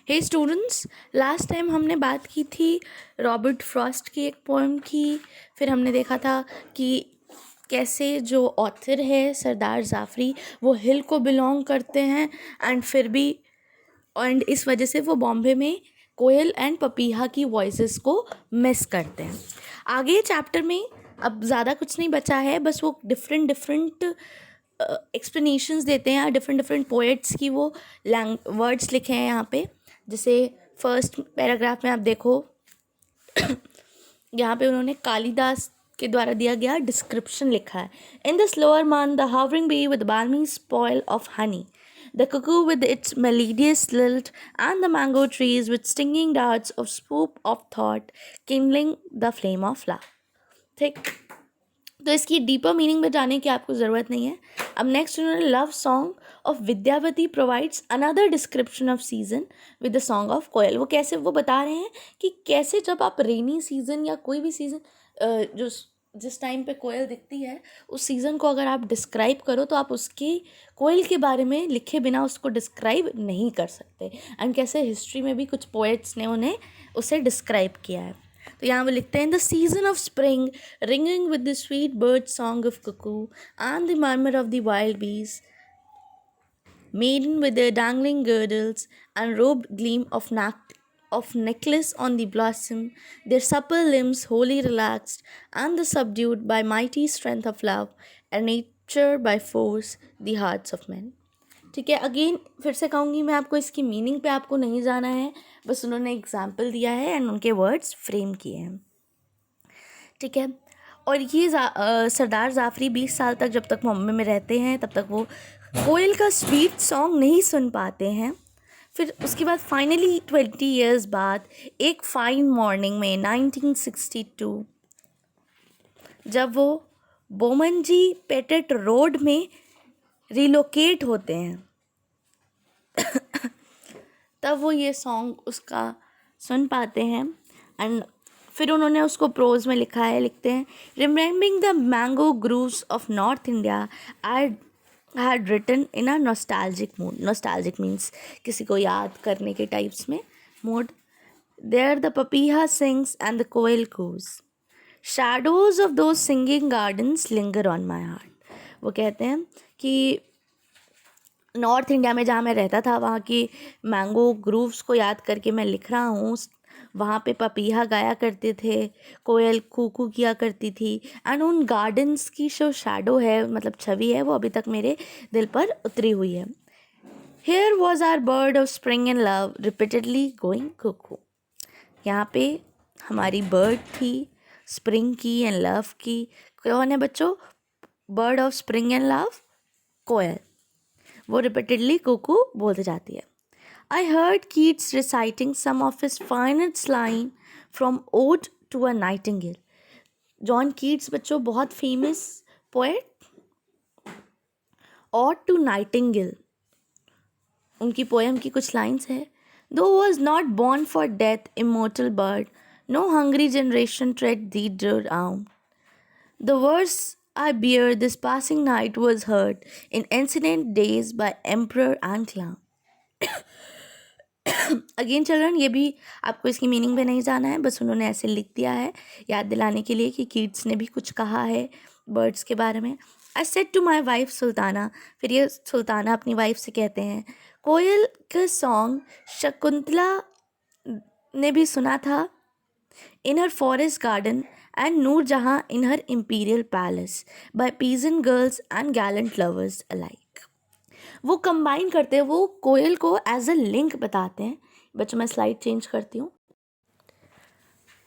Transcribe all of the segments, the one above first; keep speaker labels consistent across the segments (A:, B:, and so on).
A: हे students, last time हमने बात की थी रॉबर्ट फ्रॉस्ट की एक पोएम की। फिर हमने देखा था कि कैसे जो ऑथर है सरदार जाफ़री वो हिल को बिलोंग करते हैं एंड इस वजह से वो बॉम्बे में कोयल एंड पपीहा की वॉइसेस को मिस करते हैं। आगे चैप्टर में अब ज़्यादा कुछ नहीं बचा है, बस वो डिफरेंट एक्सप्लेनेशंस देते हैं, डिफरेंट पोएट्स की वो वर्ड्स लिखे हैं यहाँ पे। जैसे फर्स्ट पैराग्राफ में आप देखो यहाँ पे उन्होंने कालिदास के द्वारा दिया गया डिस्क्रिप्शन लिखा है। इन द स्लोअर मान the हावरिंग बee with balmy spoil of honey, the cuckoo with its melodious lilt, and the mango trees with stinging darts of swoop of thought kindling the flame of love। ठीक, तो इसकी deeper meaning में जाने की आपको ज़रूरत नहीं है। अब नेक्स्ट उन्होंने love song of Vidyavati provides another description of season with the song of koel. वो कैसे वो बता रहे हैं कि कैसे जब आप रेनी सीजन या कोई भी सीज़न जो जिस टाइम पे कोयल दिखती है उस सीज़न को अगर आप डिस्क्राइब करो तो आप उसकी कोयल के बारे में लिखे बिना उसको डिस्क्राइब नहीं कर सकते। एंड कैसे हिस्ट्री में भी कुछ पोएट्स ने उन्हें उसे डिस्क्राइब किया है। तो यहाँ वो लिखते हैं the season of spring ringing with the sweet bird song of cuckoo and the murmur of the wild बीज maiden with their dangling girdles and robed gleam of necklace on the blossom, their supple limbs wholly relaxed and the subdued by mighty strength of love, and nature by force the hearts of men। ठीक है, again फिर से कहूँगी मैं आपको, इसकी meaning पे आपको नहीं जाना है, बस उन्होंने एग्जाम्पल दिया है एंड उनके वर्ड्स फ्रेम किए हैं। ठीक है, और ये सरदार जाफ़री 20 साल तक जब तक बॉम्बे में रहते हैं तब तक वो कोयल का स्वीट सॉन्ग नहीं सुन पाते हैं। फिर उसके बाद फाइनली 20 ईयर्स बाद एक फाइन मॉर्निंग में 1962 जब वो बोमनजी पेटेट रोड में रिलोकेट होते हैं तब वो ये सॉन्ग उसका सुन पाते हैं। एंड फिर उन्होंने उसको प्रोज में लिखा है, लिखते हैं remembering the mango groves of north India I had written in a nostalgic mood. Nostalgic means किसी को याद करने के टाइप्स में mood. There the papiha sings and the koel coos, shadows of those singing gardens linger on my heart. वो कहते हैं कि नॉर्थ इंडिया में जहाँ मैं रहता था वहाँ की मैंगो ग्रूव्स को याद करके मैं लिख रहा हूँ। वहाँ पे पपीहा गाया करते थे, कोयल कूकू किया करती थी, एंड उन गार्डन्स की जो शैडो है, मतलब छवि है, वो अभी तक मेरे दिल पर उतरी हुई है। Here was our bird of spring and love repeatedly going cuckoo। यहाँ पे हमारी बर्ड थी स्प्रिंग की एंड लव की। कौन है बच्चों? Bird of spring and love, koel. वो रिपीटेडली कुकू बोलते जाती है। I heard Keats reciting some of his finest line from Ode to a Nightingale। John Keats बच्चों बहुत famous poet, Ode to Nightingale उनकी पोएम की कुछ लाइन्स है। Though was not born for death, immortal bird, no hungry generation tread thee down। The verse I bear this passing night was heard in ancient days by emperor and clown। Again children, ये भी आपको इसकी meaning पे नहीं जाना है, बस उन्होंने ऐसे लिख दिया है याद दिलाने के लिए कि कीट्स ने भी कुछ कहा है बर्ड्स के बारे में। I said to my wife Sultana, फिर ये सुल्ताना अपनी वाइफ से कहते हैं, कोयल का सॉन्ग शकुंतला ने भी सुना था in her forest garden and Nur Jahan in her imperial palace by pigeon girls and gallant lovers alike. वो कंबाइन करते हैं, वो कोयल को एज अ लिंक बताते हैं। बच्चों मैं स्लाइड चेंज करती हूँ।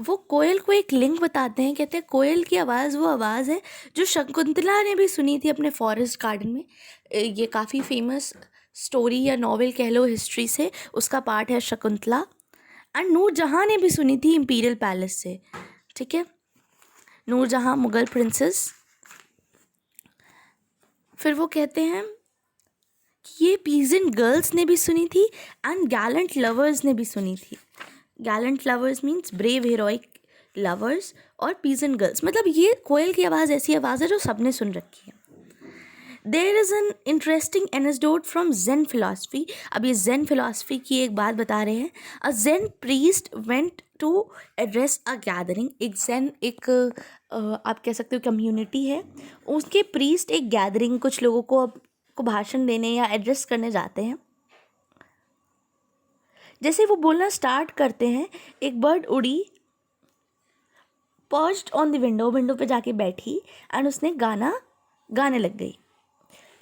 A: वो कोयल को एक लिंक बताते हैं, कहते हैं कोयल की आवाज़ वो आवाज़ है जो शकुंतला ने भी सुनी थी अपने फॉरेस्ट गार्डन में। ये काफ़ी फेमस स्टोरी या नॉवेल कह लो हिस्ट्री से, उसका पार्ट है शकुंतला। एंड नूरजहाँ ने भी सुनी थी इम्पीरियल पैलेस से। ठीक है, नूरजहाँ मुगल प्रिंसेस। फिर वो कहते हैं ये पीजेंट गर्ल्स ने भी सुनी थी एंड गैलेंट लवर्स ने भी सुनी थी। Gallant lovers means brave heroic lovers, और पीजेंट गर्ल्स मतलब ये कोयल की आवाज़ ऐसी आवाज़ है जो सबने सुन रखी है। There is an interesting anecdote from Zen philosophy. अब ये जेन फिलॉसफी की एक बात बता रहे हैं. A Zen priest went to address a gathering. एक जेन एक आप कह सकते हो कम्युनिटी है, उसके प्रीस्ट एक गैदरिंग, कुछ लोगों को भाषण देने या एड्रेस करने जाते हैं. जैसे वो बोलना स्टार्ट करते हैं, एक बर्ड उड़ी, पर्च्ड ऑन द विंडो पे जाके बैठी एंड उसने गाने लग गई.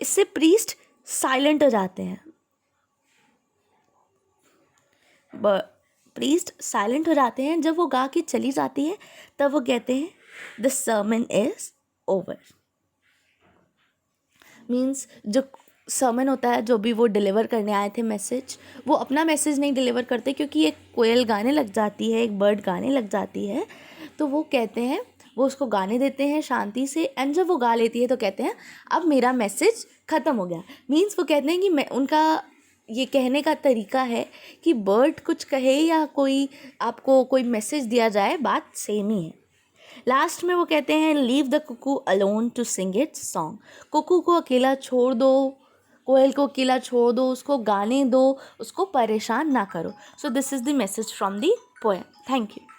A: इससे प्रीस्ट साइलेंट हो जाते हैं. प्रीस्ट साइलेंट हो जाते हैं. जब वो गा के चली जाती है तब वो कहते हैं the sermon is over. Means जो सर्मन होता है, जो भी वो डिलीवर करने आए थे मैसेज, वो अपना मैसेज नहीं डिलीवर करते, क्योंकि एक कोयल गाने लग जाती है, एक बर्ड गाने लग जाती है, तो वो कहते हैं, वो उसको गाने देते हैं शांति से. एंड जब वो गा लेती है तो कहते हैं अब मेरा मैसेज ख़त्म हो गया. मीन्स वो कहते हैं कि मैं, उनका ये कहने का तरीका है कि बर्ड कुछ कहे या कोई आपको कोई मैसेज दिया जाए, बात सेम ही है. लास्ट में वो कहते हैं leave the cuckoo alone to sing its song. Cuckoo को अकेला छोड़ दो, कोयल को अकेला छोड़ दो, उसको गाने दो, उसको परेशान ना करो. So this is the message from the poem. Thank you.